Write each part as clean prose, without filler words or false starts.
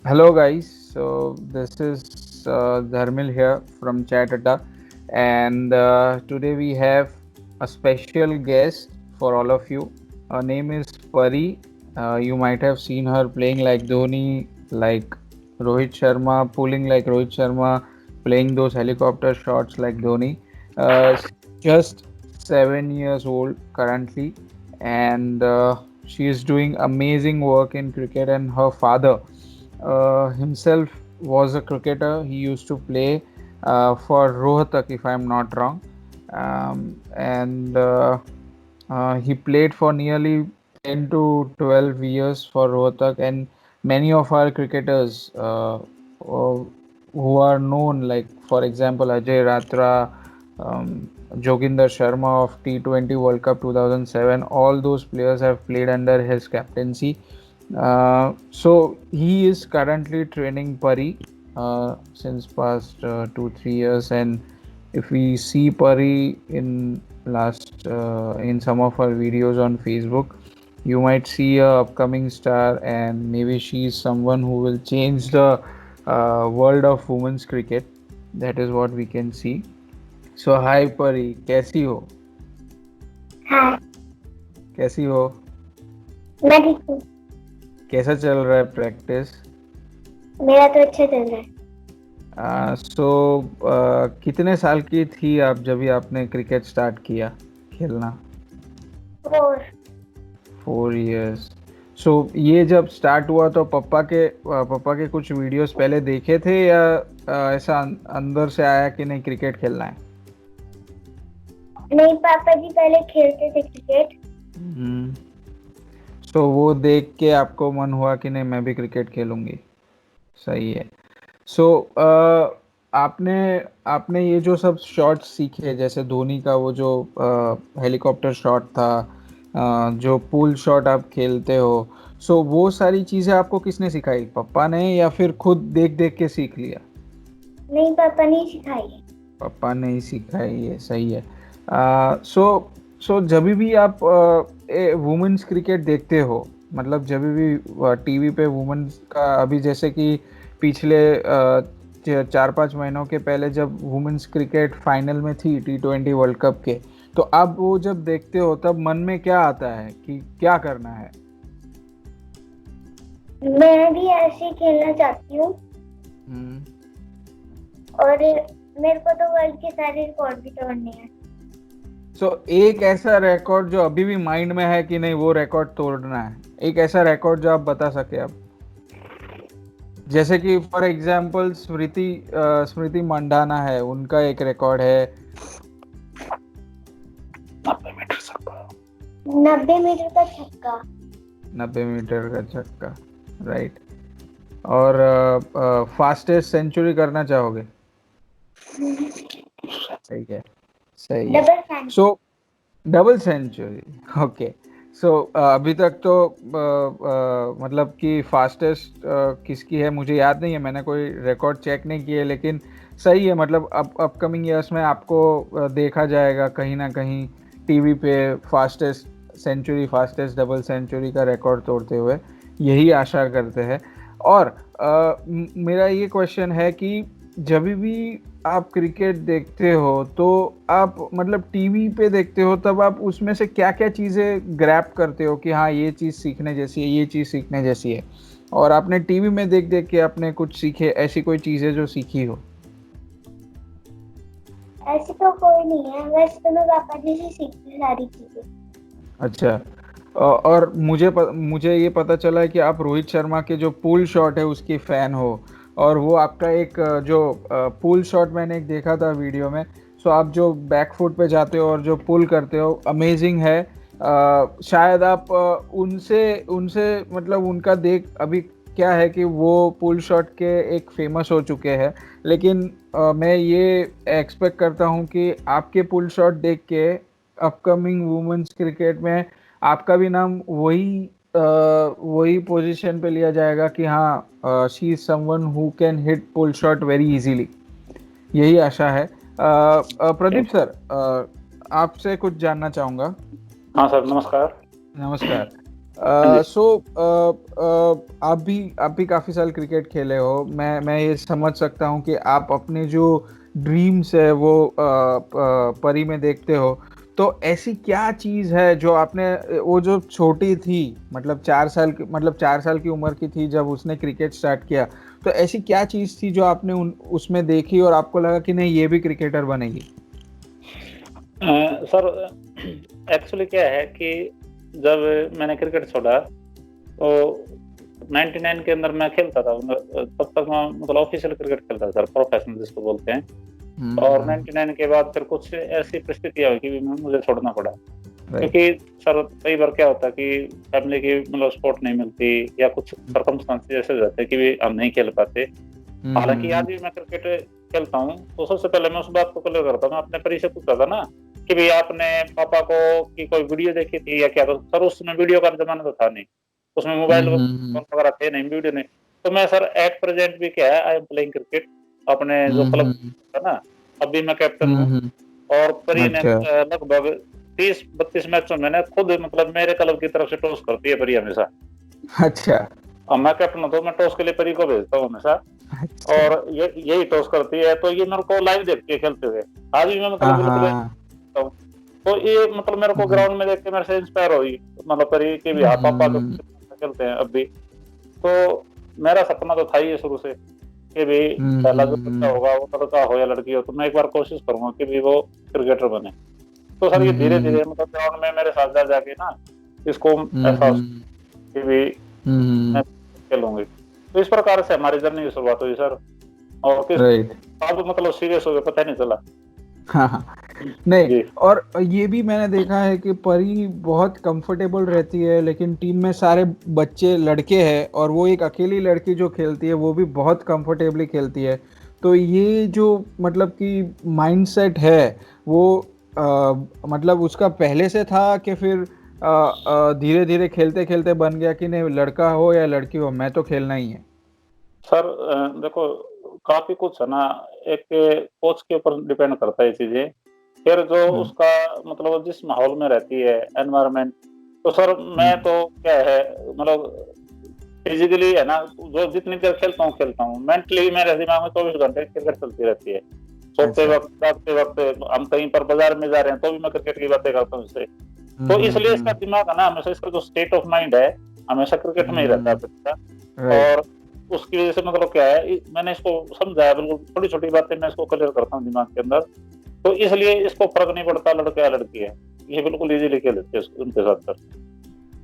Hello, guys. So this is Dharmil here from Chatata, and today we have a special guest for all of you. Her name is Pari. You might have seen her playing like Dhoni, like Rohit Sharma, pulling like Rohit Sharma, playing those helicopter shots like Dhoni. She's just 7 years old currently, and she is doing amazing work in cricket. And her father himself was a cricketer. He used to play for Rohtak, if I'm not wrong, and he played for nearly 10 to 12 years for Rohtak, and many of our cricketers who are known, like for example Ajay Ratra, Joginder Sharma of T20 World Cup 2007, all those players have played under his captaincy. So he is currently training Pari since past 2 3 years, and if we see Pari in some of her videos on Facebook, you might see a upcoming star, and maybe she's someone who will change the world of women's cricket. That is what we can see. So hi Pari, कैसी हो? हाँ, कैसी हो? मैं ठीक हूँ। कैसा चल रहा है प्रैक्टिस? मेरा तो अच्छा चल रहा है। सो कितने साल की थी आप जब भी आपने क्रिकेट स्टार्ट किया खेलना? और 4 इयर्स। सो ये जब स्टार्ट हुआ तो पापा के कुछ वीडियोस पहले देखे थे, या ऐसा अंदर से आया कि नहीं क्रिकेट खेलना है? नहीं, पापा जी पहले खेलते थे क्रिकेट। सो वो देख के आपको मन हुआ कि नहीं मैं भी क्रिकेट खेलूंगी? सही है। सो आपने आपने ये जो सब शॉट्स सीखे, जैसे धोनी का वो जो हेलीकॉप्टर शॉट था, जो पूल शॉट आप खेलते हो, सो वो सारी चीज़ें आपको किसने सिखाई, पापा ने या फिर खुद देख देख के सीख लिया? नहीं, पापा ने ही सिखाई है। पापा ने ही सिखाई है, सही है। सो सो जब भी आप वुमेन्स क्रिकेट देखते हो, मतलब जब भी टीवी पे वुमेन्स का, अभी जैसे कि पिछले 4 5 महीनों के पहले जब वुमेन्स क्रिकेट फाइनल में थी T20 वर्ल्ड कप के, तो आप वो जब देखते हो तब मन में क्या आता है कि क्या करना है? मैं भी ऐसे ही खेलना चाहती हूँ, और मेरे को तो वर्ल्ड के सारे रिकॉर्ड भी तोड़ने हैं। सो एक ऐसा रिकॉर्ड जो अभी भी माइंड में है कि नहीं वो रिकॉर्ड तोड़ना है, एक ऐसा रिकॉर्ड जो आप बता सके आप, जैसे कि फॉर एग्जांपल स्मृति मंडाना है, उनका एक रिकॉर्ड है 90 मीटर छक्का। 90 मीटर का छक्का। 90 मीटर का छक्का, राइट। और फास्टेस्ट सेंचुरी करना चाहोगे? सही है, सही है। Double century. So double century, okay. So अभी तक तो मतलब कि फास्टेस्ट किसकी है मुझे याद नहीं है, मैंने कोई रिकॉर्ड चेक नहीं किया, लेकिन सही है। मतलब अपकमिंग ईयर्स में आपको देखा जाएगा कहीं ना कहीं टीवी पे fastest century, fastest double century का रिकॉर्ड तोड़ते हुए, यही आशा करते हैं। और मेरा ये क्वेश्चन है कि जब भी आप क्रिकेट देखते हो तो आप मतलब टीवी पे देखते हो, तब आप उसमें से क्या क्या चीज़ें ग्रैब करते हो कि हाँ ये चीज़ सीखने जैसी है, ये चीज़ सीखने जैसी है, और आपने टीवी में देख देख के आपने कुछ सीखे, ऐसी कोई चीज़ें जो सीखी हो? ऐसे तो कोई नहीं है, वैसे तो मैं पापा जी से सीखती सारी चीजें। अच्छा। और मुझे ये पता चला है कि आप रोहित शर्मा के जो पुल शॉट है उसकी फ़ैन हो, और वो आपका एक जो पुल शॉट मैंने एक देखा था वीडियो में। सो आप जो बैक फुट पे जाते हो और जो पुल करते हो, अमेजिंग है। शायद आप उनसे उनसे मतलब उनका देख, अभी क्या है कि वो पुल शॉट के एक फेमस हो चुके हैं, लेकिन मैं ये एक्सपेक्ट करता हूँ कि आपके पुल शॉट देख के अपकमिंग वुमेन्स क्रिकेट में आपका भी नाम वही पोजीशन पे लिया जाएगा कि हाँ she is someone who can hit pull shot very easily. यही आशा है। प्रदीप सर, आपसे कुछ जानना चाहूँगा। हाँ सर, नमस्कार। नमस्कार। हाँ जी। सो आप भी काफी साल क्रिकेट खेले हो। मैं ये समझ सकता हूँ कि आप अपने जो ड्रीम्स है वो परी में देखते हो। तो ऐसी क्या चीज है जो आपने, वो जो छोटी थी, मतलब 4 साल की उम्र की थी जब उसने क्रिकेट स्टार्ट किया, तो ऐसी क्या चीज थी जो आपने उसमें देखी और आपको लगा कि नहीं ये भी क्रिकेटर बनेगी? सर, एक्चुअली क्या है कि जब मैंने क्रिकेट छोड़ा तो 99 के अंदर मैं खेलता था। तब तक मैं मतलब ऑफिशियल क्रिकेट खेलता था सर, प्रोफेशनल जिसको बोलते हैं। और हम्म। 99 के बाद फिर कुछ ऐसी परिस्थितियां हुई कि मुझे छोड़ना पड़ा, राइट। क्योंकि सर कई बार क्या होता है कि फैमिली की मतलब सपोर्ट नहीं मिलती, या कुछ सर्कमस्टांसेस ऐसे हो जाते हैं कि भी हम नहीं खेल पाते। हालांकि आज भी मैं क्रिकेट खेलता हूँ, तो सबसे पहले मैं उस बात को क्लियर करता हूँ। मैं अपने परि से पूछता था ना कि भाई आपने पापा को की कोई वीडियो देखी थी या क्या? तो सर उस समय वीडियो का जमाना तो था नहीं, उसमें मोबाइल फोन वगैरह थे नहीं, वीडियो नहीं। तो मैं सर एट प्रेजेंट भी क्या है, आई एम प्लेइंग क्रिकेट अपने जो क्लब था ना, अब भी मैं कैप्टन हूँ। और परी ने अच्छा। लगभग 30-32 मैचों में खुद मतलब मेरे क्लब की तरफ से टॉस करती है परी हमेशा। अच्छा। अब मैं कैप्टन हूँ तो मैं टॉस के लिए परी को भेजता हूँ हमेशा, अच्छा। और ये यही टॉस करती है। तो ये मेरे को लाइव देखती है खेलते हुए, आज भी मैं हाँ मतलब बिल्कुल हाँ। हूँ। तो ये मतलब मेरे को हम्म, ग्राउंड में देख के मेरे से इंस्पायर हुई, मतलब परी के भी हाँ पापा तो हम्म, खेलते हैं अब भी। तो मेरा सपना तो था ही शुरू से कि भी पहला जो बच्चा होगा वो लड़का हो या लड़की हो, तो मैं एक बार कोशिश करूंगा कि भी वो क्रिकेटर बने। तो सर ये धीरे हम्म, धीरे मतलब ग्राउंड में मेरे साथ जा जाके ना इसको एहसास हम्म, कि भी हम्म। मैं खेलूंगी। तो इस प्रकार से हमारी जर्नी की शुरुआत हुई सर, और किस राइट। अब मतलब सीरियस हो गए पता ही नहीं चला। हाँ हाँ। नहीं, जी। और ये भी मैंने देखा है कि परी बहुत कंफर्टेबल रहती है, लेकिन टीम में सारे बच्चे लड़के हैं और वो एक अकेली लड़की जो खेलती है वो भी बहुत कंफर्टेबली खेलती है। तो ये जो मतलब कि माइंडसेट है वो मतलब उसका पहले से था कि फिर धीरे धीरे खेलते खेलते बन गया कि नहीं लड़का हो या लड़की हो मैं तो खेलना ही है? सर देखो काफी कुछ है ना, एक कोच के ऊपर डिपेंड करता है ये चीजें। फिर जो हम्म, उसका मतलब जिस माहौल में रहती है एनवायरनमेंट। तो सर मैं हम्म। तो क्या है मतलब फिजिकली है ना, जो जितनी देर खेलता हूँ मेंटली मेरे दिमाग में 24 घंटे क्रिकेट चलती रहती है। सोते अच्छा। वक्त जागते वक्त, हम कहीं पर बाजार में जा रहे हैं तो भी मैं क्रिकेट की बातें करता हूँ इससे। तो इसलिए इसका हम्म। दिमाग है ना हमेशा, इसका जो स्टेट ऑफ माइंड है हमेशा क्रिकेट में ही रहता है बच्चा। राइट। और उसकी वजह से मतलब क्या है, मैंने इसको समझाया बिल्कुल, छोटी छोटी बातें मैं इसको क्लियर करता हूँ दिमाग के अंदर। तो इसलिए इसको फर्क नहीं पड़ता लड़का या लड़की है, ये बिल्कुल इजीली खेल लेते हैं उनके साथ सर।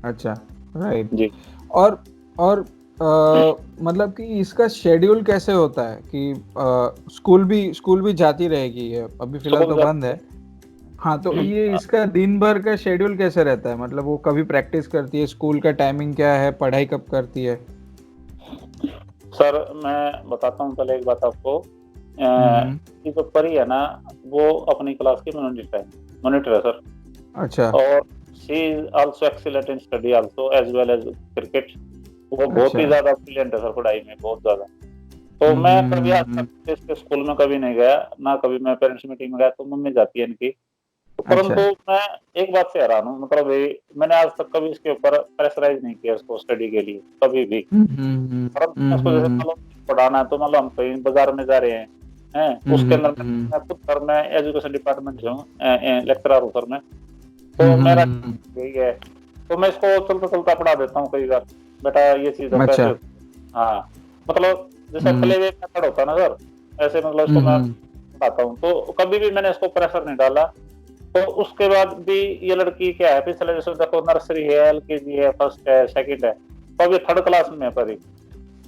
अच्छा। राइट। जी। और मतलब कि इसका शेड्यूल कैसे होता है कि स्कूल भी जाती रहेगी, ये अभी फिलहाल स्कूल तो बंद जाते है। हाँ, तो हैं। ये इसका दिन भर का शेड्यूल कैसे रहता है? मतलब वो कभी प्रैक्टिस करती है, स्कूल का टाइमिंग क्या है, पढ़ाई कब करती है? सर मैं बताता हूँ पहले एक बात आपको, हम्म। ये जो परी है ना वो अपनी क्लास की मॉनिटर है सर। अच्छा। और she is also excellent in study also as well as cricket. वो बहुत अच्छा। ही ज्यादा ब्रिलियंट है सर पढ़ाई में, बहुत ज्यादा। तो मैं कभी आज हम्म। तक इसके स्कूल में कभी नहीं गया, ना कभी मैं पेरेंट्स मीटिंग में गया, तो मम्मी जाती है इनकी। तो परंतु अच्छा। मैं एक बात से हैरान हूँ, मतलब मैंने आज तक कभी इसके ऊपर प्रेशराइज नहीं किया इसको स्टडी के लिए कभी भी। परंतु मैं इसको जैसे मान लो पढ़ाना है तो मान लो हम कहीं बाजार में जा रहे हैं उसके अंदर मैं खुद सर, मैं एजुकेशन डिपार्टमेंट से हूँ, लेक्चरर हूँ सर मैं। तो मेरा यही है, तो मैं इसको चलता चलता पढ़ा देता हूँ कई बार, बेटा ये चीज होता है ऐसे अच्छा। होता है। हाँ, मतलब जैसे हम्म, प्ले वे मेथड होता है ना सर, ऐसे मतलब इसको मैं हम्म। पढ़ाता हूँ। तो कभी भी मैंने इसको प्रेशर नहीं डाला। तो उसके बाद भी ये लड़की क्या है, पिछले जैसे देखो नर्सरी है, एलकेजी है, फर्स्ट है, सेकंड है, तो अभी थर्ड क्लास में है परी।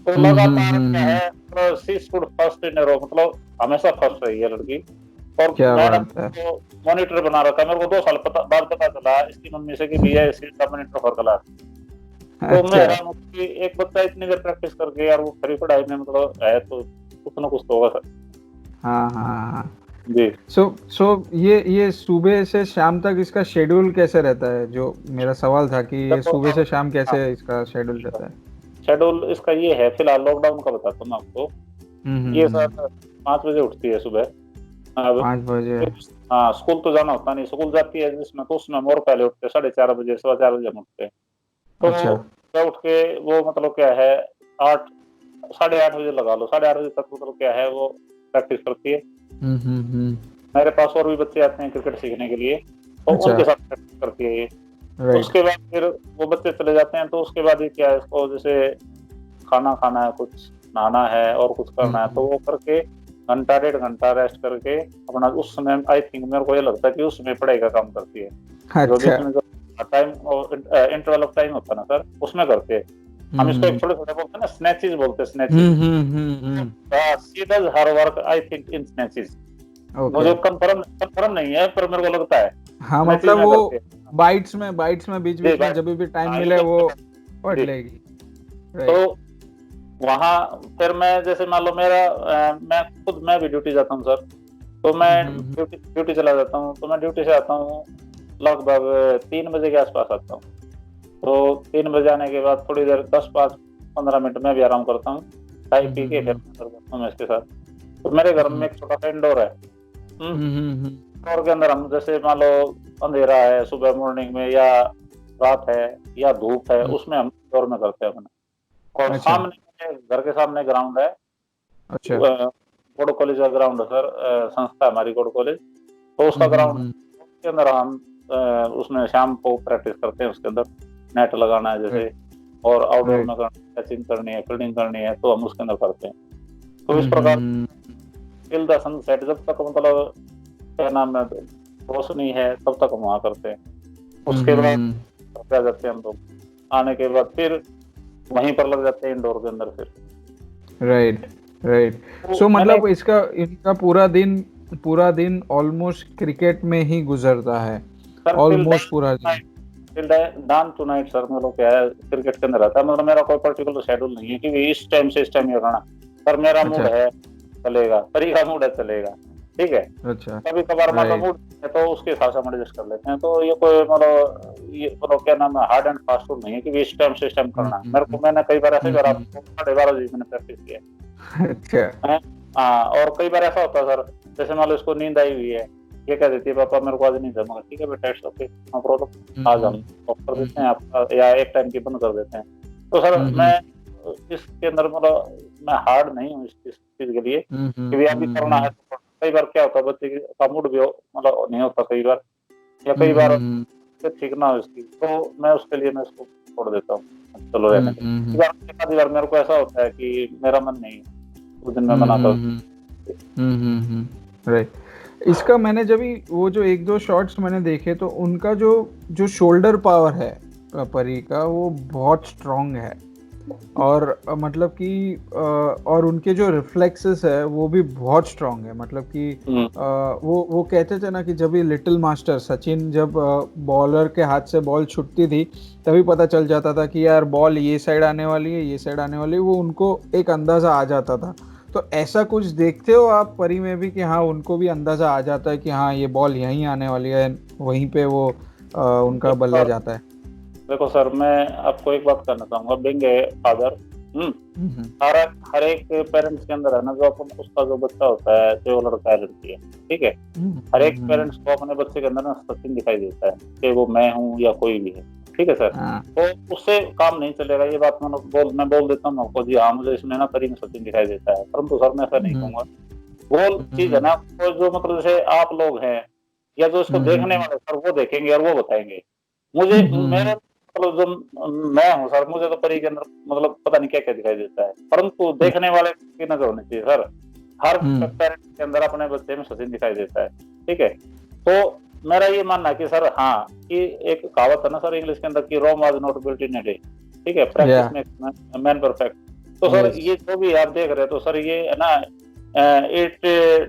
तो लगातार क्या है शी स्टूड फर्स्ट इन रो, मतलब हमेशा फर्स्ट रही है लड़की। और क्या मैंने बात है! तो मॉनिटर बना रखा है, मेरे को 2 साल बाद पता चला इसकी मम्मी से कि भैया she is the monitor for class. तो मैं अच्छा। हैरान हूँ कि एक बच्चा इतनी देर प्रैक्टिस करके यार वो खरी पढ़ाई में मतलब है, तो कुछ ना कुछ तो होगा सर। हाँ हाँ हाँ। जी। सो ये सुबह से शाम तक इसका शेड्यूल कैसे रहता है? जो मेरा सवाल था कि ये देखो सुबह अब, से शाम हाँ, कैसे इसका शेड्यूल रहता है? शेड्यूल इसका ये है, फिलहाल लॉकडाउन का बताता हूँ मैं आपको। ये सर हम्म। 5 बजे उठती है सुबह। अब 5 बजे? हाँ, स्कूल तो जाना होता नहीं, स्कूल जाती है जिसमें तो उसमें हम और पहले उठते हैं, 4:30 बजे, 4:15 बजे हम उठते हैं। तो अच्छा। मैं उठ के वो मतलब क्या है 8 8:30 बजे लगा लो, 8:30 बजे तक मतलब क्या है वो प्रैक्टिस करती है। हम्म। मेरे पास और भी बच्चे आते हैं क्रिकेट सीखने के लिए, तो अच्छा। उनके साथ प्रैक्टिस करती है ये। राइट। उसके बाद फिर वो बच्चे चले जाते हैं, तो उसके बाद ये क्या है, इसको जैसे खाना खाना है, कुछ नहाना है और कुछ करना है, तो वो करके घंटा 1.5 घंटा रेस्ट करके अपना उस समय आई थिंक मेरे को ये लगता है कि उस समय पढ़ाई का काम करती है। जो अच्छा। बीच में जो टाइम और इंटरवल ऑफ टाइम होता है ना सर, उसमें करते हैं। हम इसको एक छोटे छोटे बोलते हैं ना, स्नैचेस बोलते हैं, snatches. She does her work I think in snatches. Okay. मुझे कंफर्म नहीं है, पर मेरे को लगता है हाँ, स्नैचेस मतलब में वो करते हैं। बाइट्स में बीच जी बीच में भाई, जब भी टाइम हाँ, मिले वो पढ़ जी। लेगी। तो राइट। वहाँ फिर मैं जैसे मान लो मेरा मैं भी ड्यूटी जाता हूँ सर, तो मैं ड्यूटी चला जाता हूँ, तो मैं ड्यूटी से आता हूँ लगभग 3 बजे के आसपास आता हूँ। तो 3 बजे आने के बाद थोड़ी देर 10-15 मिनट में भी आराम करता हूँ, चाय पी के फिर मैं करता हूँ इसके साथ। तो मेरे घर में एक छोटा सा इंडोर है। इंडोर के अंदर हम जैसे मान लो अंधेरा है सुबह मॉर्निंग में, या रात है, या धूप है, उसमें हम इंडोर में करते हैं अपना। और अच्छा। सामने घर के सामने ग्राउंड है, अच्छा। गोड कॉलेज का ग्राउंड है सर, संस्था है हमारी गोड कॉलेज, तो उसका ग्राउंड के अंदर हम उसमें शाम को प्रैक्टिस करते हैं। उसके अंदर नेट लगाना है जैसे, और आउटडोर में कैचिंग करनी है, फील्डिंग करनी है, तो हम उसके अंदर करते हैं। तो इस प्रकार टिल द सनसेट, जब तक मतलब क्या नाम है रोशनी है तब तक हम वहाँ करते हैं। उसके बाद आ जाते हैं हम लोग, आने के बाद फिर वहीं पर लग जाते हैं इंडोर के अंदर फिर। राइट। राइट। तो सो मैंने मतलब इनका पूरा दिन ऑलमोस्ट क्रिकेट में ही गुजरता है, सर ऑलमोस्ट पूरा दिन। Till down to night sir, मतलब क्या है क्रिकेट के अंदर रहता है। मतलब मेरा कोई पर्टिकुलर शेड्यूल नहीं है कि इस टाइम से इस टाइम ये करना। सर मेरा मूड अच्छा। है चलेगा, परी का मूड है चलेगा, ठीक है। अच्छा। कभी कभार मान लो राइट। मूड है तो उसके हिसाब से हम एडजस्ट कर लेते हैं। तो ये कोई मतलब क्या नाम है, हार्ड एंड फास्ट रूल नहीं है कि इस टाइम से इस टाइम करना है। मेरे को मैंने कई बार ऐसे करा, 12:30 मैंने प्रैक्टिस किया अच्छा। है। हाँ, और कई बार ऐसा होता है सर, जैसे मान लो इसको नींद आई हुई है, ये कह देती है पापा मेरे को आज नींद है, मगर ठीक है बेटा इट्स ओके, नो प्रॉब्लम, आज हम ऑफ कर देते हैं आपका, या एक टाइम की बंद कर देते हैं। तो सर मैं इसके अंदर मतलब मैं हार्ड नहीं हूँ इस चीज के लिए कि भी अभी करना है तो। कई बार क्या होता है बच्चे का मूड भी मतलब नहीं होता कई बार, या कई बार ठीक ना हो इसकी, तो मैं उसके लिए मैं इसको छोड़ देता हूँ, चलो रहने दो। कई बार मेरे को ऐसा होता है कि मेरा मन नहीं है, उस दिन मैं मना कर। राइट। इसका मैंने जब वो जो एक दो शॉट्स मैंने देखे तो उनका जो शोल्डर पावर है परी का वो बहुत स्ट्रांग है, और मतलब कि और उनके जो रिफ्लेक्सेस है वो भी बहुत स्ट्रांग है। मतलब कि वो कहते थे ना कि जब ये लिटिल मास्टर सचिन जब बॉलर के हाथ से बॉल छूटती थी तभी पता चल जाता था कि यार बॉल ये साइड आने वाली है, ये साइड आने वाली है, वो उनको एक अंदाज़ा आ जाता था। तो ऐसा कुछ देखते हो आप परी में भी कि हाँ उनको भी अंदाज़ा आ जाता है कि हाँ ये बॉल यहीं आने वाली है, वहीं पे वो उनका बल्ला जाता है? देखो सर, मैं आपको एक बात कहना चाहूंगा, बीइंग ए फादर, हर एक पेरेंट्स के अंदर है ना, जो अपन उसका जो बच्चा होता है, जो लड़का है लड़की है, ठीक है, हर एक पेरेंट्स को अपने बच्चे के अंदर ना सचिन दिखाई देता है, कि वो मैं हूँ या कोई भी है, ठीक है सर। तो उससे काम नहीं चलेगा, ये बात मैं बोल देता हूँ आपको, जी हाँ मुझे इसमें ना परी में सचिन दिखाई देता है, परंतु सर मैं ऐसा नहीं कहूंगा। वो चीज है ना, तो जो मतलब जैसे आप लोग हैं या जो इसको देखने वाले सर, वो देखेंगे और वो बताएंगे। मुझे मेरे मतलब जो मैं हूँ सर, मुझे तो परी के अंदर मतलब पता नहीं क्या क्या दिखाई देता है, परंतु देखने वाले की नजर होनी चाहिए सर। हर पेरेंट के अंदर अपने बच्चे में सचिन दिखाई देता है, ठीक है। तो मेरा ये मानना है कि सर हाँ, कि एक कहावत है ना सर इंग्लिश के अंदर की Rome was not built in a day, ठीक है, प्रैक्टिस मेक्स मैन परफेक्ट। तो सर ये जो भी आप देख रहे हैं, तो सर ये है ना, it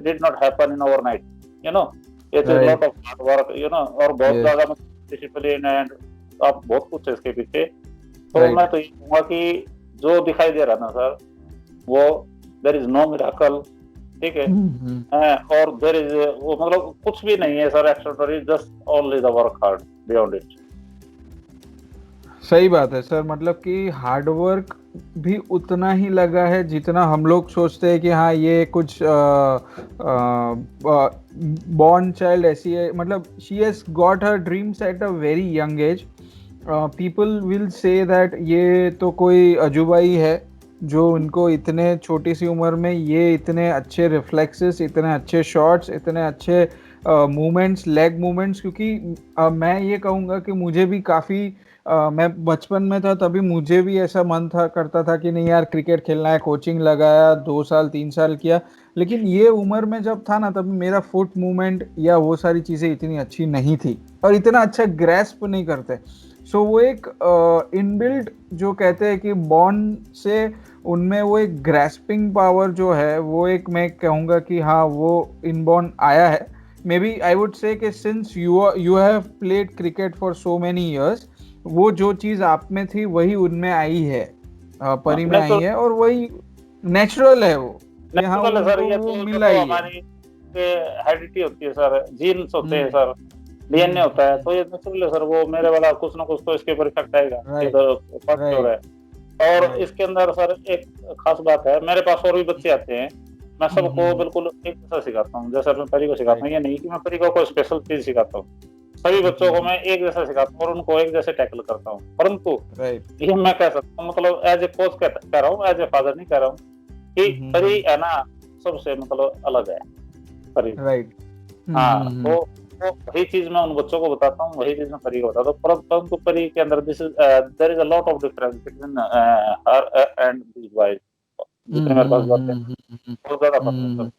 did not happen in overnight, you know, it is lot of hard work, you know, और बहुत ज्यादा डिसिप्लिन एंड आप बहुत कुछ है इसके पीछे। तो मैं तो ये कहूँगा कि जो दिखाई दे रहा ना सर, वो देयर इज नो मिरेकल, ठीक है, और देयर इज वो मतलब कुछ भी नहीं है sir extraordinary, just only the work hard beyond it. सही बात है सर, मतलब कि हार्ड वर्क भी उतना ही लगा है जितना हम लोग सोचते हैं कि हाँ ये कुछ बॉर्न चाइल्ड ऐसी है। मतलब she has got her dreams at a very young age, people will say that ये तो कोई अजूबा ही है जो उनको इतने छोटी सी उम्र में ये इतने अच्छे रिफ्लेक्सेस, इतने अच्छे शॉट्स, इतने अच्छे मूवमेंट्स, लेग मूवमेंट्स, क्योंकि मैं ये कहूँगा कि मुझे भी काफ़ी मैं बचपन में था तभी मुझे भी ऐसा मन था करता था कि नहीं यार क्रिकेट खेलना है, कोचिंग लगाया, 2 साल 3 साल किया, लेकिन ये उम्र में जब था ना तभी मेरा फुट मूवमेंट या वो सारी चीज़ें इतनी अच्छी नहीं थी और इतना अच्छा ग्रैस्प नहीं करते। सो वो एक इनबिल्ट जो कहते हैं कि बॉर्न से उनमें वो एक ग्रैस्पिंग पावर जो है वो एक मैं कहूँगा कि हाँ वो इनबॉर्न आया है। May B I would say कि since you have played cricket for so many years, वो जो चीज़ आप में थी वही उनमें आई है, परी में आई है, और वही नेचुरल है वो, हाँ नेचुरल है सर। उनको ये वो तो मिला ही है। हमारी हेरिडिटी होती है सर, जीन्स होते हैं सर, डीएनए होता है, तो ये नेचुरल है सर। वो मेरे वाला कुछ ना कुछ तो इसके ऊपर इफेक्ट आएगा, ये राइट तो फर्स्ट हो रहा राइट है। और राइट इसके अंदर सर एक खास बात है, मेरे पास और भी बच्चे आते हैं, मैं सबको बिल्कुल एक जैसा सिखाता हूँ, जैसे मैं परी को सिखाता हूँ। ये नहीं कि मैं परी को कोई स्पेशल चीज सिखाता हूँ, सभी बच्चों को मैं एक जैसा सिखाता हूँ और उनको एक जैसे टैकल करता हूँ। परंतु राइट ये मैं कह सकता हूँ, मतलब एज ए कोच कह रहा हूँ, एज ए फादर नहीं कह रहा हूँ, कि परी है ना सबसे मतलब अलग है परी। राइट हाँ, तो वही चीज मैं उन बच्चों को बताता हूँ, वही चीज मैं परी को बताता हूँ। परंतु परी के अंदर there is a lot of difference between her and this boys. जितने मेरे पास बातें बहुत ज्यादा फर्क है सर।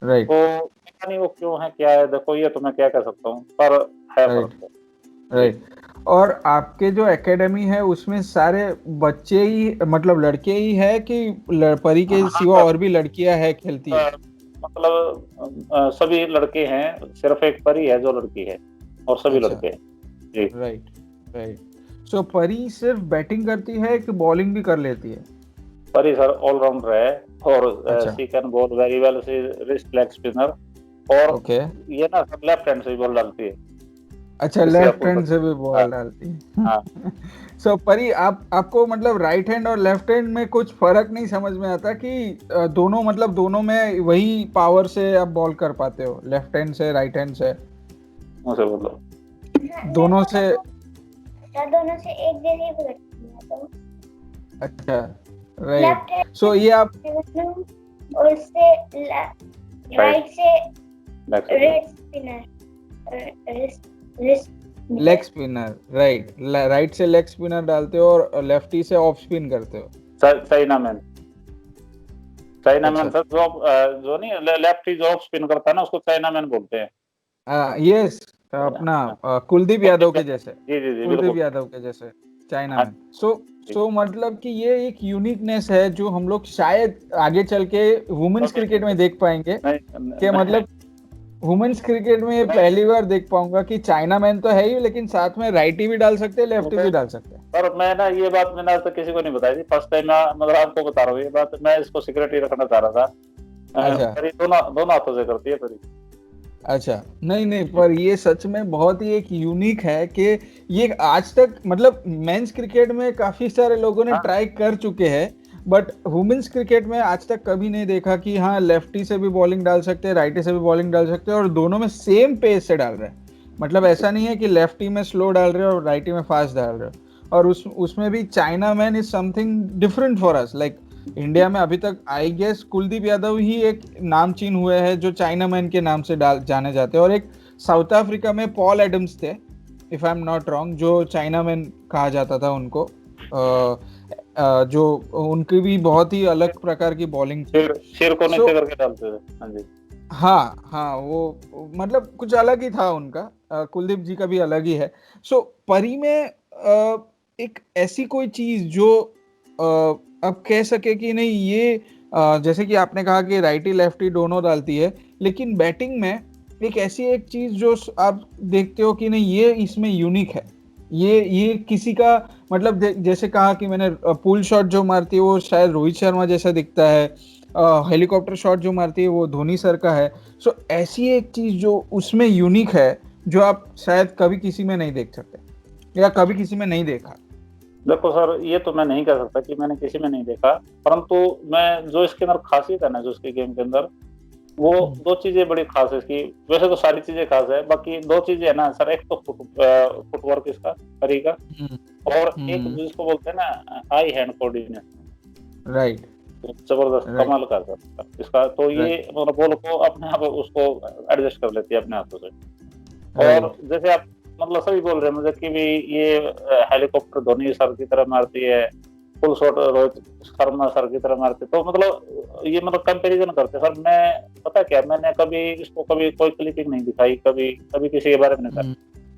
राइट तो पता नहीं वो क्यों है, क्या है, देखो ये तो मैं क्या कह सकता हूँ, पर है राइट फर्क। राइट। और आपके जो एकेडमी है उसमें सारे बच्चे ही मतलब लड़के ही है कि परी के हाँ सिवा सर, और भी लड़कियां है खेलती है? मतलब सभी लड़के हैं, सिर्फ एक परी है जो लड़की है, और सभी अच्छा, लड़के हैं जी। Right right. सो परी सिर्फ बैटिंग करती है कि बॉलिंग भी कर लेती है? परी सर ऑलराउंडर है, और अच्छा, she can bowl very well, see wrist leg spinner, और ओके। ये ना सर लेफ्ट हैंड से भी बॉल डालती है, अच्छा, जिससे लेफ्ट आपको हैंड से भी हाँ बॉल डालती है। हाँ। सो परी आपको मतलब राइट हैंड और लेफ्ट हैंड में कुछ फर्क नहीं समझ में आता कि दोनों मतलब दोनों में वही पावर से आप बॉल कर पाते हो, लेफ्ट हैंड से राइट हैंड से मुझसे बोलो। दोनों से? दोनों से एक जैसे ही लगती है, तो अच्छा, राइट। लेफ्ट हैंड सो ये आप और उससे राइट से leg red spinner, wrist leg spinner, right, right से लेग स्पिनर डालते हो और लेफ्टी से ऑफ स्पिन करते हो? चाइना मैन, चाइना मैन अच्छा, सर, जो नहीं लेफ्टी जो ऑफ स्पिन करता है ना, उसको चाइना मैन बोलते हैं। यस, अपना कुलदीप यादव के जैसे, जी जी जी कुलदीप बिल्कुल। यादव के जैसे चाइना हाँ मैन। सो मतलब कि ये एक यूनिकनेस है जो हम लोग शायद आगे चल के वुमेन्स क्रिकेट में देख पाएंगे, कि नहीं, मतलब वुमेन्स क्रिकेट में पहली बार देख पाऊंगा कि चाइना मैन तो है ही लेकिन साथ में राइटी भी डाल सकते हैं, लेफ्टी भी डाल सकते हैं। पर मैं ना ये बात मैंने आज तक किसी को नहीं बताई थी, फर्स्ट टाइम मैं मतलब आपको बता रहा हूँ ये बात, मैं इसको सीक्रेट ही रखना चाह रहा था। अच्छा परी दोनों दोनों हाथों से करती है परी। अच्छा, नहीं नहीं, पर ये सच में बहुत ही एक यूनिक है कि ये आज तक मतलब मेंस क्रिकेट में काफी सारे लोगों ने हाँ ट्राई कर चुके हैं, बट वुमेन्स क्रिकेट में आज तक कभी नहीं देखा कि हाँ लेफ्टी से भी बॉलिंग डाल सकते हैं, राइटी से भी बॉलिंग डाल सकते हैं और दोनों में सेम पेस से डाल रहे हैं। मतलब ऐसा नहीं है कि लेफ्टी में स्लो डाल रहे हो और राइटी में फास्ट डाल रहे हो। और उसमें भी China man is something different for us, like India में अभी तक आई गेस कुलदीप यादव ही एक नामचीन हुए हैं जो चाइना मैन के नाम से जाने जाते हैं, और एक साउथ अफ्रीका में पॉल एडम्स थे, if I am not wrong, जो चाइना मैन कहा जाता था उनको, जो उनकी भी बहुत ही अलग प्रकार की बॉलिंग थी। सिर को सो नीचे करके डालते थे। हाँ जी। हाँ हाँ, वो मतलब कुछ अलग ही था उनका, कुलदीप जी का भी अलग ही है। सो परी में एक ऐसी कोई चीज जो अब कह सके कि नहीं ये जैसे कि आपने कहा कि राइटी लेफ्टी दोनों डालती है, लेकिन बैटिंग में एक ऐसी एक चीज जो आप देखते हो कि नहीं ये इसमें यूनिक है, ये किसी का मतलब जैसे कहा कि मैंने पुल शॉट जो मारती है वो शायद रोहित शर्मा जैसा दिखता है, हेलीकॉप्टर शॉट जो मारती है वो धोनी सर का है। सो ऐसी एक चीज जो उसमें यूनिक है जो आप शायद कभी किसी में नहीं देख सकते या कभी किसी में नहीं देखा। देखो सर, ये तो मैं नहीं कह सकता कि मैंने किसी में नहीं देखा, परंतु मैं जो इसके अंदर खासियत है ना, जो इसके गेम के अंदर, वो दो चीजें बड़ी खास है इसकी। वैसे तो सारी चीजें खास है, बाकी दो चीजें है ना सर, एक तो फुटवर्क इसका तरीका, और एक जिसको बोलते हैं ना आई हैंड कोऑर्डिनेशन, राइट जबरदस्त राइट कमाल का सर इसका। तो ये राइट मतलब बॉल को अपने आप उसको एडजस्ट कर लेती है अपने हाथों से। और राइट जैसे आप मतलब सभी बोल रहे हैं मुझे कि भी ये हेलीकॉप्टर धोनी सर की तरह मारती है, full shot Rohit Sharma sir की तरह मारते, तो मतलब ये मतलब कंपैरिजन करते सर। मैं पता क्या, मैंने कभी इसको कभी कोई क्लिपिंग नहीं दिखाई, कभी कभी किसी के बारे में नहीं था।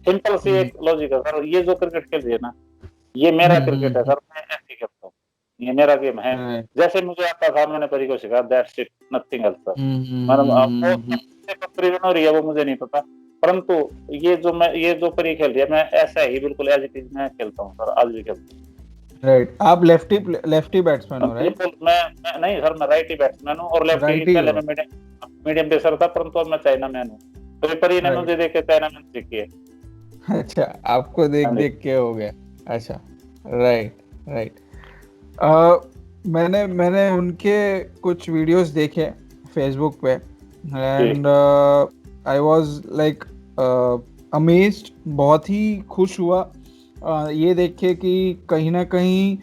सिंपल सी एक लॉजिक है सर, ये जो क्रिकेट खेल रही है ना, ये मेरा क्रिकेट है सर, मैं ऐसे खेलता हूँ, ये मेरा गेम है। जैसे मुझे आता था मैंने परी को सिखाया, that's it, nothing else sir. मतलब कंपैरिजन हो रही है वो मुझे नहीं पता, परंतु ये जो परी खेल रही है मैं ऐसा ही बिल्कुल एज इट इज मैं खेलता हूँ सर, आज भी खेलता हूँ। राइट। आप लेफ्टी बैट्समैन हो, राइट? बिल्कुल मैं नहीं सर, मैं राइट ही बैट्समैन हूँ, और लेफ्ट ही राइटी पहले हो? मैं मीडियम पेसर था, परंतु अब मैं चाइना मैन हूँ। तो परी ने राइट। मुझे देख के चाइना मैन सीखी है। अच्छा, आपको देख हाँ जी। देख के हो गया। अच्छा, राइट राइट। मैंने उनके कुछ वीडियोस देखे फेसबुक पे, and I was like amazed, बहुत ही खुश हुआ ये देख के कि कहीं ना कहीं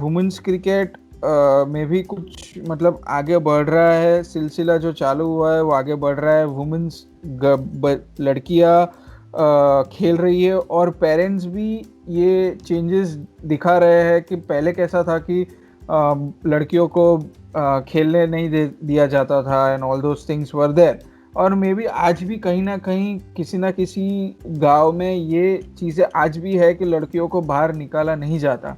वुमेन्स क्रिकेट में भी कुछ मतलब आगे बढ़ रहा है। सिलसिला जो चालू हुआ है वो आगे बढ़ रहा है। वुमेन्स लड़कियां खेल रही है, और पेरेंट्स भी ये चेंजेस दिखा रहे हैं कि पहले कैसा था कि लड़कियों को खेलने नहीं दिया जाता था, and all those things were there. और मे बी आज भी कहीं ना कहीं किसी ना किसी गांव में ये चीज़ें आज भी है कि लड़कियों को बाहर निकाला नहीं जाता।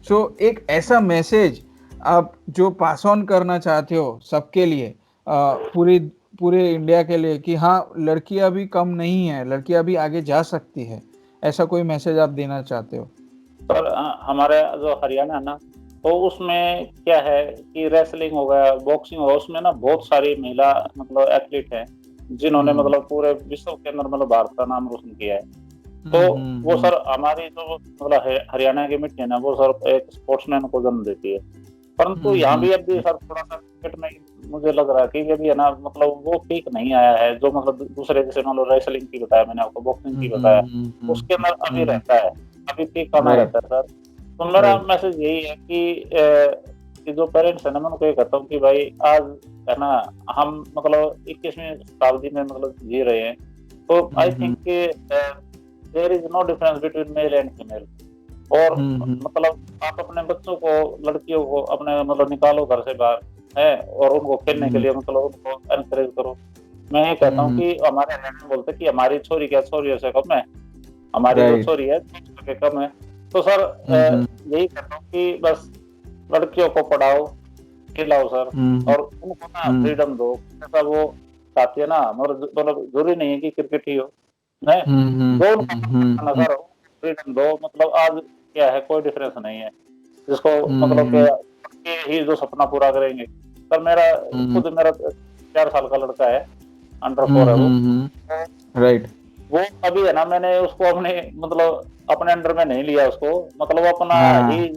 सो एक ऐसा मैसेज आप जो पास ऑन करना चाहते हो सबके लिए, पूरे इंडिया के लिए, कि हाँ लड़कियां भी कम नहीं है, लड़कियां भी आगे जा सकती है, ऐसा कोई मैसेज आप देना चाहते हो? सर हमारे जो हरियाणा है ना, तो उसमें क्या है कि रेसलिंग हो गया, बॉक्सिंग हो गया, उसमें ना बहुत सारी महिला मतलब एथलीट हैं जिन्होंने मतलब पूरे विश्व के अंदर मतलब भारत का नाम रोशन किया है। तो वो सर हमारी जो मतलब हरियाणा की मिट्टी है ना, वो सर एक स्पोर्ट्समैन को जन्म देती है। परंतु यहाँ भी अभी सर थोड़ा सा क्रिकेट में मुझे लग रहा है कि अभी है ना, मतलब वो पीक नहीं आया है जो मतलब दूसरे, जैसे मान लो रेसलिंग की बताया मैंने आपको, बॉक्सिंग की बताया, उसके अंदर अभी रहता है, अभी पीक आना रहता है सर। तो मेरा मैसेज यही है कि जो पेरेंट्स है ना, मैं उनको ये कहता हूँ कि भाई आज है ना, हम मतलब 21वीं शताब्दी में मतलब जी रहे हैं, तो I think there is no difference between male and female. और मतलब आप अपने बच्चों को, लड़कियों को अपने मतलब निकालो घर से बाहर है, और उनको खेलने के लिए मतलब उनको एनकरेज करो। मैं ये कहता हूँ कि हमारे हरियाणा में बोलते हैं कि हमारी छोरी क्या छोरियों से कम है, हमारी जो छोरी है के कम है। तो सर यही कहता हूँ कि बस लड़कियों को पढ़ाओ, खिलाओ सर, और उनको ना फ्रीडम दो, जैसा वो चाहती है ना, मतलब जरूरी नहीं है कि क्रिकेट ही हो, है जो उनको सर फ्रीडम दो। मतलब आज क्या है, कोई डिफरेंस नहीं है जिसको मतलब के ही जो सपना पूरा करेंगे। सर मेरा खुद मेरा 4 साल का लड़का है, अंडर 4 है वो, राइट। वो अभी है ना, मैंने उसको अपने मतलब अपने अंडर में नहीं लिया उसको, मतलब अपना ही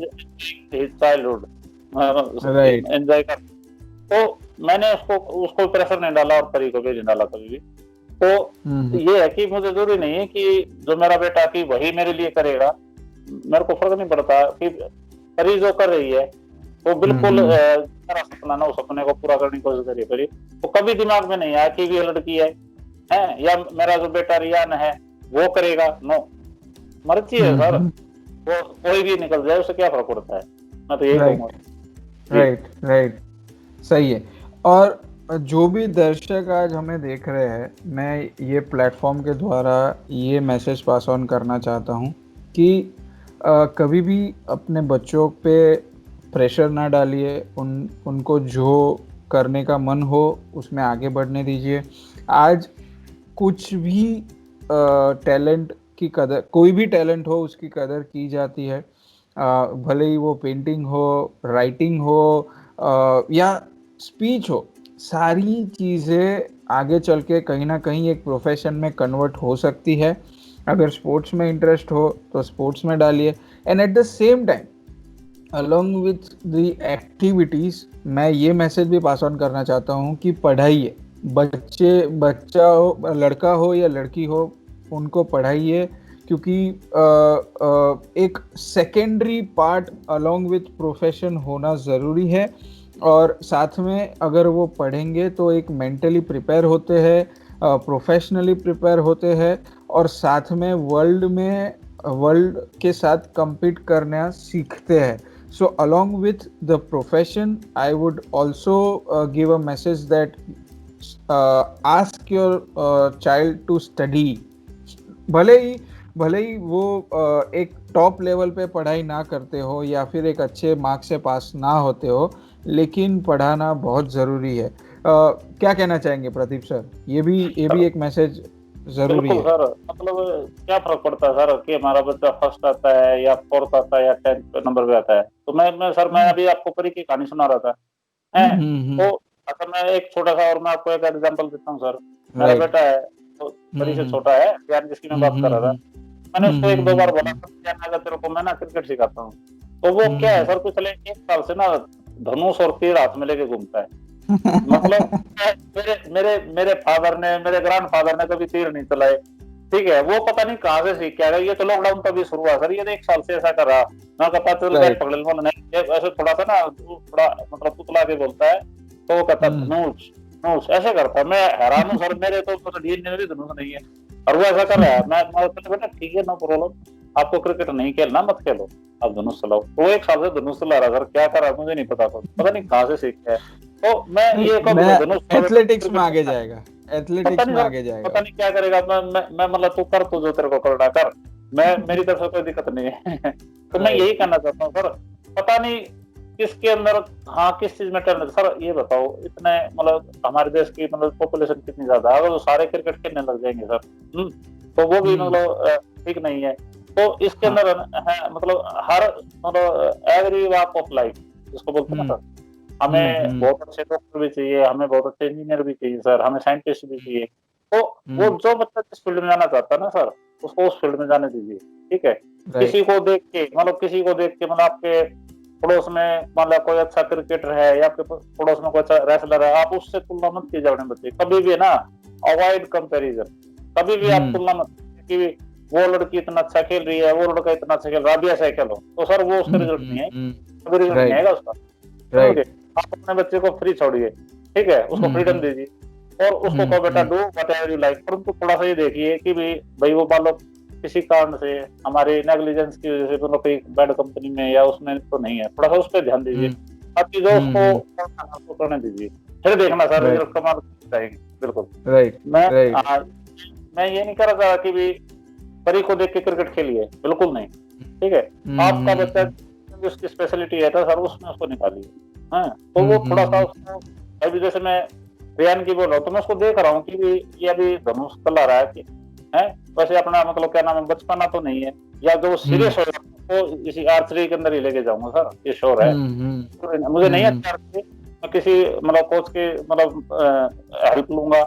चाइल्डहुड एंजॉय कर। तो मैंने उसको प्रेशर नहीं डाला, और परी को भी नहीं डाला कभी भी। तो ये है कि मुझे जरूरी नहीं है कि जो मेरा बेटा कि वही मेरे लिए करेगा, मेरे को फर्क नहीं पड़ता कि परी जो कर रही है वो बिल्कुल मेरा सपना ना, उस सपने को पूरा करने की कोशिश करिए परी। तो कभी दिमाग में नहीं आया कि ये लड़की है या मेरा जो बेटा रियान है वो करेगा, नो, मर्जी है सर, वो कोई भी निकल जाए, उससे क्या फर्क पड़ता है, मैं तो यही कहूंगा। राइट, सही है। और जो भी दर्शक आज हमें देख रहे हैं, मैं ये प्लेटफॉर्म के द्वारा ये मैसेज पास ऑन करना चाहता हूँ कि कभी भी अपने बच्चों पे प्रेशर ना डालिए, उनको जो करने का मन हो उसमें आगे बढ़ने दीजिए। आज कुछ भी टैलेंट की कदर, कोई भी टैलेंट हो उसकी कदर की जाती है, भले ही वो पेंटिंग हो, राइटिंग हो, या स्पीच हो। सारी चीज़ें आगे चल के कहीं ना कहीं एक प्रोफेशन में कन्वर्ट हो सकती है। अगर स्पोर्ट्स में इंटरेस्ट हो तो स्पोर्ट्स में डालिए, and at the same time along with the activities मैं ये मैसेज भी पास ऑन करना चाहता हूँ कि पढ़ाइए। बच्चा हो, लड़का हो या लड़की हो, उनको पढ़ाइए, क्योंकि एक secondary part along with profession होना ज़रूरी है। और साथ में अगर वो पढ़ेंगे तो एक मेंटली प्रिपेयर होते हैं, प्रोफेशनली प्रिपेयर होते हैं, और साथ में वर्ल्ड के साथ compete करना सीखते हैं। So along with the profession, I would also give a message that ask your child to study. भले ही वो एक टॉप लेवल पे पढ़ाई ना करते हो या फिर एक अच्छे मार्क्स से पास ना होते हो, लेकिन पढ़ाना बहुत ज़रूरी है। क्या कहना चाहेंगे प्रदीप सर? ये भी एक मैसेज ज़रूरी बिल्कुल है। सर, मतलब क्या फर्क पड़ता है सर कि हमारा बच्चा फर्स्ट आता है या फोर्थ आता है या 10th नंबर पे आता है। तो मैं अभी आपको परी की कहानी सुना रहा था हैं। तो अगर मैं एक छोटा सा, और मैं आपको एक एग्जांपल देता हूँ सर। मेरा राइट। बेटा है, तो परी से छोटा है, यार जिसकी मैं बात कर रहा था। मैंने उसको एक दो बार बोला, अगर तेरे को मैं ना क्रिकेट सिखाता हूँ, तो वो क्या है सर, पिछले 1 साल से ना धनुष और तीर हाथ में लेके घूमता है। मतलब मेरे मेरे मेरे फादर ने, मेरे ग्रैंडफादर ने कभी तीर नहीं चलाए, ठीक है। वो पता नहीं कहाँ से सीख के आ गया। ये तो लॉकडाउन तभी शुरू हुआ सर, ये तो 1 साल से ऐसा कर रहा। मैं कहता चल बैठ राइट। पकड़ ले, नहीं ये ऐसे थोड़ा सा ना, थोड़ा मतलब पुतला के बोलता है, तो वो कहता धनुष धनुष ऐसे करता है। मैं हैरान हूँ सर, मेरे तो डीएनए में भी धनुष नहीं है, और वो ऐसा कर रहा है। मैं बेटा ठीक है, नो प्रॉब्लम, आपको क्रिकेट नहीं खेलना मत खेलो, आप धनुष चलाओ। वो 1 साल से धनुष चला रहा सर, क्या कर रहा है मुझे नहीं पता, पता नहीं कहाँ से सीख के है। तो मैं ये मैं धनुष एथलेटिक्स में आगे जाएगा, पता एथलेटिक्स नहीं में सर, आगे पता जाएगा। नहीं क्या करेगा। मैं मतलब तू कर, तू जो तेरे को करना कर, मैं मेरी तरफ से कोई दिक्कत नहीं है। तो मैं यही कहना चाहता हूँ सर, पता नहीं किसके अंदर, हाँ किस चीज में टैलेंट। सर ये बताओ, इतने मतलब हमारे देश की मतलब पॉपुलेशन कितनी ज्यादा है, अगर वो सारे क्रिकेट खेलने लग जाएंगे सर, तो वो भी मतलब ठीक नहीं है। तो इसके हाँ। अंदर है मतलब हर मतलब एवरी वॉक ऑफ लाइफ जिसको बोलते हैं ना सर, हमें बहुत अच्छे डॉक्टर भी चाहिए, हमें बहुत अच्छे इंजीनियर भी चाहिए सर, हमें साइंटिस्ट भी चाहिए। तो वो जो बच्चा जिस फील्ड में जाना चाहता है ना सर, उसको उस फील्ड में जाने दीजिए, ठीक है। राइट। किसी को देख के मतलब आपके पड़ोस में मतलब कोई अच्छा क्रिकेटर है, या आपके पड़ोस में कोई अच्छा रेसलर है, आप उससे तुलना मत कीजिए अपने बच्चे कभी भी ना। अवॉइड कंपैरिजन, कभी भी आप तुलना मत कीजिए कि वो लड़की इतना अच्छा खेल रही है, वो लड़का इतना अच्छा खेल रहा है, अभी ऐसा खेलो, तो सर वो उसका रिजल्ट नहीं है, कभी रिजल्ट नहीं आएगा उसका, समझोगे। आप अपने बच्चे को फ्री छोड़िए, ठीक है, उसको फ्रीडम दीजिए, और उसको कहो बेटा do what ever you like. परंतु थोड़ा सा ये देखिए कि भाई वो मान लो किसी कारण से हमारे नेग्लिजेंस की वजह से मतलब कोई बैड कंपनी में या उसमें तो नहीं है, थोड़ा सा उस पर ध्यान दीजिए, बाकी जो उसको करने दीजिए, फिर देखना सर रिजल्ट कमाल जाएंगे। बिल्कुल। मैं ये नहीं कर रहा कि भी परी को देख के क्रिकेट खेलिए, बिल्कुल नहीं, ठीक है। आपका बच्चा उसकी स्पेशलिटी है तो सर उसमें उसको निकालिए, तो वो थोड़ा सा उसको, अभी जैसे मैं रियान की बोल रहा हूँ, तो मैं उसको देख रहा हूँ कि ये अभी धनुष चला रहा है कि है, वैसे अपना मतलब क्या नाम है, बचपना तो नहीं है, या जो सीरियस हो तो इसी आर्चरी के अंदर ही लेके जाऊंगा सर, ये श्योर है। मुझे नहीं अच्छा, मैं किसी मतलब कोच के मतलब हेल्प लूंगा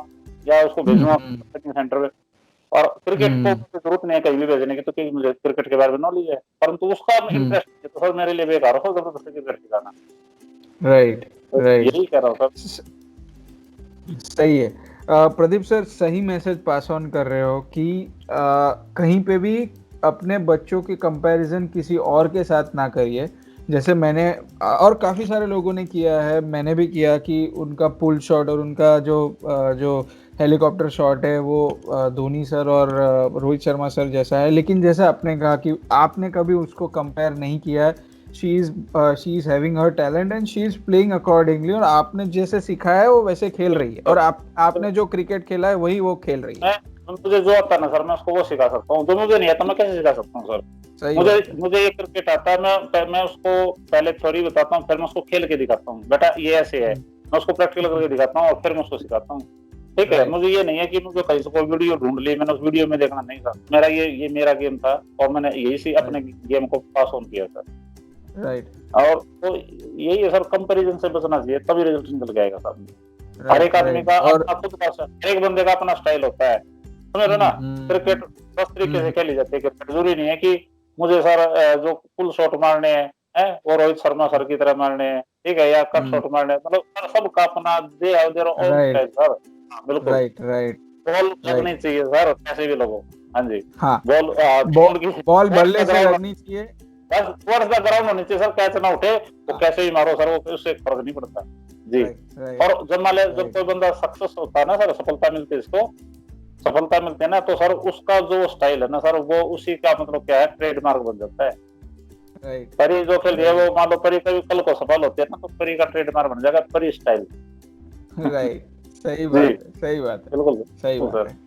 या उसको भेजूंगा कोचिंग सेंटर में। और क्रिकेट को जरूरत नहीं है कहीं भी भेजने की, तो क्योंकि मुझे क्रिकेट के बारे में नॉलेज है, परंतु उसका इंटरेस्ट है तो सर मेरे लिए बेकार हो जबरदस्ती क्रिकेट सिखाना। राइट। यही कह रहा हूँ सर। सही है। प्रदीप सर सही मैसेज पास ऑन कर रहे हो कि कहीं पे भी अपने बच्चों की कंपैरिजन किसी और के साथ ना करिए। जैसे मैंने और काफ़ी सारे लोगों ने किया है, मैंने भी किया कि उनका पुल शॉट और उनका जो हेलीकॉप्टर शॉट है वो धोनी सर और रोहित शर्मा सर जैसा है। लेकिन जैसे आपने कहा कि आपने कभी उसको कंपेयर नहीं किया है। She is having her talent and she is playing accordingly, और आपने जैसे सिखाया है वो वैसे खेल रही है, और आपने जो क्रिकेट खेला है वही वो खेल रही है। मुझे जो आता है ना सर, मैं उसको वो सिखा सकता हूँ, जो मुझे नहीं आता मैं कैसे सिखा सकता हूँ सर। मुझे ये क्रिकेट आता है, मैं उसको पहले थ्योरी बताता हूँ, फिर मैं उसको खेल के दिखाता हूँ, बेटा ये ऐसे है, मैं उसको प्रैक्टिकल करके दिखाता हूँ और फिर मैं उसको सिखाता हूँ, ठीक है। मुझे ये नहीं है कि मुझे कहीं से कोई वीडियो ढूंढ ली, मैंने उस वीडियो में देखना नहीं था। मेरा ये मेरा गेम था और मैंने यही अपने गेम को पास ऑन किया सर। राइट। और तो यही है सर, कंपैरिजन से बचना चाहिए, तभी रिजल्ट निकल के आएगा सामने। हर एक आदमी का अपना खुद का, एक बंदे का अपना स्टाइल होता है, समझ रहे ना। क्रिकेट 10 तरीके से खेली जाती है, क्रिकेट जरूरी नहीं है कि मुझे सर जो फुल शॉट मारने हैं वो रोहित शर्मा सर की तरह मारने हैं, ठीक है, या कट शॉट मारने, मतलब सबका अपना देयर ओन स्टाइल सर। बिल्कुल राइट राइट बॉल राइट। लगनी चाहिए सर, कैसे भी लगो। हाँ जी, हाँ, बॉल बॉल की बॉल towards बल्ले the से ground, लगनी चाहिए। बस towards the ground होनी चाहिए सर, कैच ना उठे वो हाँ, कैसे भी मारो सर, वो उससे फर्क नहीं पड़ता जी। राइट राइट और जब मान ले जब राइट कोई बंदा सक्सेस होता है ना सर, सफलता मिलती है इसको, सफलता मिलती है ना, तो सर उसका जो स्टाइल है ना सर, वो उसी का मतलब क्या है, ट्रेडमार्क बन जाता है। राइट परी जो खेल रही है राइट वो मान लो परी कभी कल को सफल होती है ना, तो परी का ट्रेडमार्क बन जाएगा, परी स्टाइल। राइट। सही जी बात है, सही बात है, बिल्कुल सही बिल्कुल बात सर। है।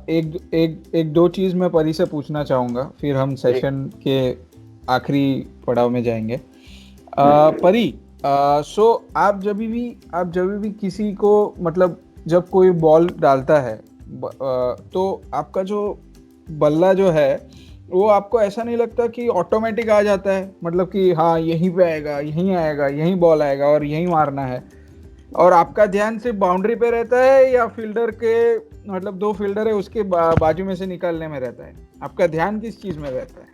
एक एक एक दो चीज मैं परी से पूछना चाहूंगा, फिर हम जी सेशन के आखिरी पड़ाव में जाएंगे। परी, सो आप जब भी किसी को मतलब जब कोई बॉल डालता है, तो आपका जो बल्ला जो है वो आपको ऐसा नहीं लगता कि ऑटोमेटिक आ जाता है, मतलब कि हाँ यहीं पे आएगा, यहीं आएगा, यहीं बॉल आएगा और यहीं मारना है, और आपका ध्यान सिर्फ बाउंड्री पे रहता है या फील्डर के, मतलब दो फील्डर है उसके बाजू में से निकालने में रहता है? आपका ध्यान किस चीज में रहता है?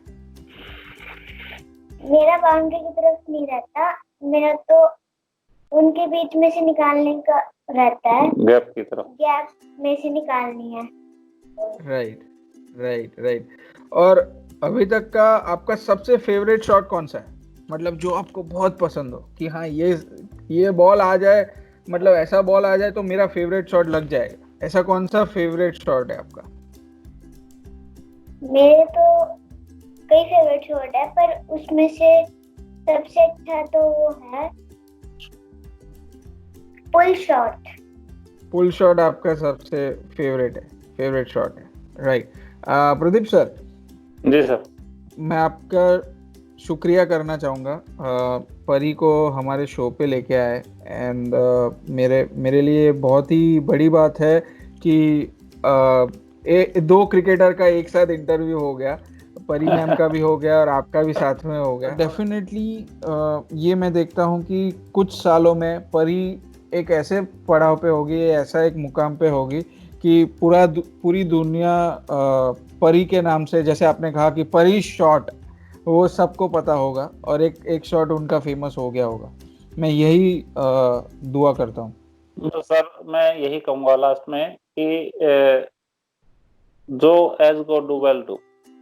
मेरा बाउंड्री की तरफ नहीं रहता, मेरा तो उनके बीच में से निकालने का रहता है, गैप की तरफ। गैप में से निकालनी है। Right right right. और अभी तक का आपका सबसे फेवरेट शॉट कौन सा है, मतलब जो आपको बहुत पसंद हो कि हाँ ये बॉल आ जाए, मतलब ऐसा बॉल आ जाए तो मेरा फेवरेट शॉट लग जाएगा, ऐसा कौन सा फेवरेट शॉट है आपका? मेरे तो कई फेवरेट शॉट है, पर उसमें से सबसे अच्छा तो वो है पुल शॉट। पुल शॉट आपका सबसे फेवरेट शॉट है, राइट। प्रदीप सर, जी सर। मैं आपका शुक्रिया करना चाहूँगा परी को हमारे शो पे लेके आए, एंड मेरे लिए बहुत ही बड़ी बात है कि दो क्रिकेटर का एक साथ इंटरव्यू हो गया, परी मैम का भी हो गया और आपका भी साथ में हो गया। डेफिनेटली ये मैं देखता हूँ कि कुछ सालों में परी एक ऐसे पड़ाव पे होगी, ऐसा एक मुकाम पे होगी कि पूरी दुनिया परी के नाम से, जैसे आपने कहा कि परी शॉट, वो सबको पता होगा और एक शॉट उनका फेमस हो गया होगा। मैं यही दुआ करता हूँ। तो सर मैं यही कहूंगा लास्ट में कि जो as God do well do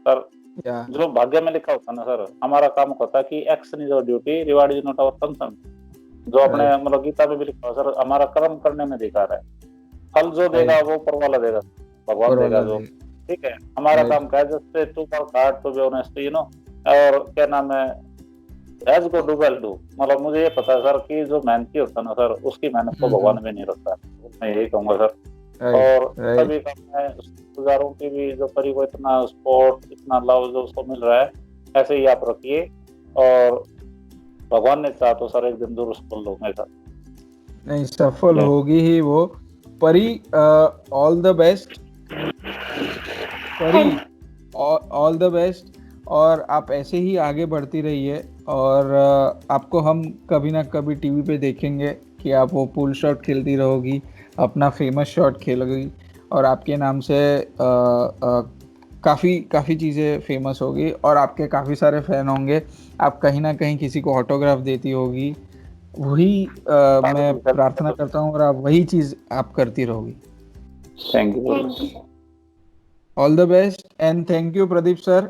sir, या जो भाग्य में लिखा होता है ना सर, हमारा काम होता है कि action is our duty, reward is not our concern. जो अपने राइट मतलब गीता में भी लिखा है सर, हमारा कर्म करने में अधिकार है, फल जो देगा राइट, वो ऊपर वाला देगा, भगवान देगा परवाला जो। दे, ठीक है, हमारा राइट काम क्या है, जैसे to work hard to be honest, you know, और क्या नाम है, as God do well do, मतलब मुझे ये पता है सर कि जो मेहनती होता है ना सर, उसकी मेहनत को भगवान भी नहीं रखता। मैं यही कहूंगा सर। राइट और राइट। सभी का मैं गुजारों की भी, जो परी को इतना सपोर्ट, इतना लव जो उसको मिल रहा है, ऐसे ही आप रखिए, और भगवान ने चाहा तो सर एक दिन जरूर सफल होंगे सर। नहीं, सफल Yeah. होगी ही वो। परी, ऑल द बेस्ट परी, ऑल द बेस्ट, और आप ऐसे ही आगे बढ़ती रहिए, और आपको हम कभी ना कभी टीवी पे देखेंगे कि आप वो पुल शॉट खेलती रहोगी, अपना फेमस शॉट खेलोगी, और आपके नाम से काफ़ी चीज़ें फेमस होगी और आपके काफ़ी सारे फैन होंगे, आप कहीं ना कहीं किसी को ऑटोग्राफ देती होगी। वही मैं प्रार्थना करता हूँ और आप वही चीज़ आप करती रहोगी। Thank you thank you sir. All the best and thank you Pradeep sir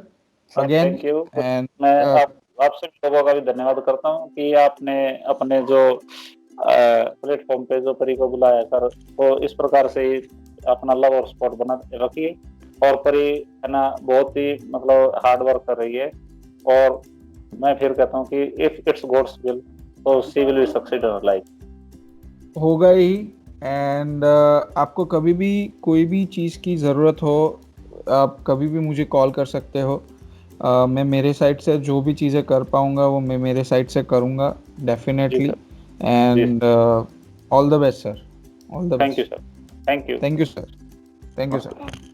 again. Thank you. And मैं आपसे लोगों का भी धन्यवाद करता हूँ कि आपने अपने जो प्लेटफॉर्म पे जो परी को बुलाया सर, तो इस प्रकार से ही अपना लव और सपोर्ट बना रखिए। और परी है ना बहुत ही मतलब हार्ड वर्क कर रही है, और मैं फिर कहता हूँ कि इफ इट्स गॉड्स विल तो she will be succeed in life. होगा ही। एंड आपको कभी भी कोई भी चीज़ की ज़रूरत हो, आप कभी भी मुझे कॉल कर सकते हो। मैं मेरे साइड से जो भी चीज़ें कर पाऊँगा वो मैं मेरे साइड से करूँगा definitely. And all the best sir, all the thank you best. Sir. Thank you. Thank you sir, thank you sir.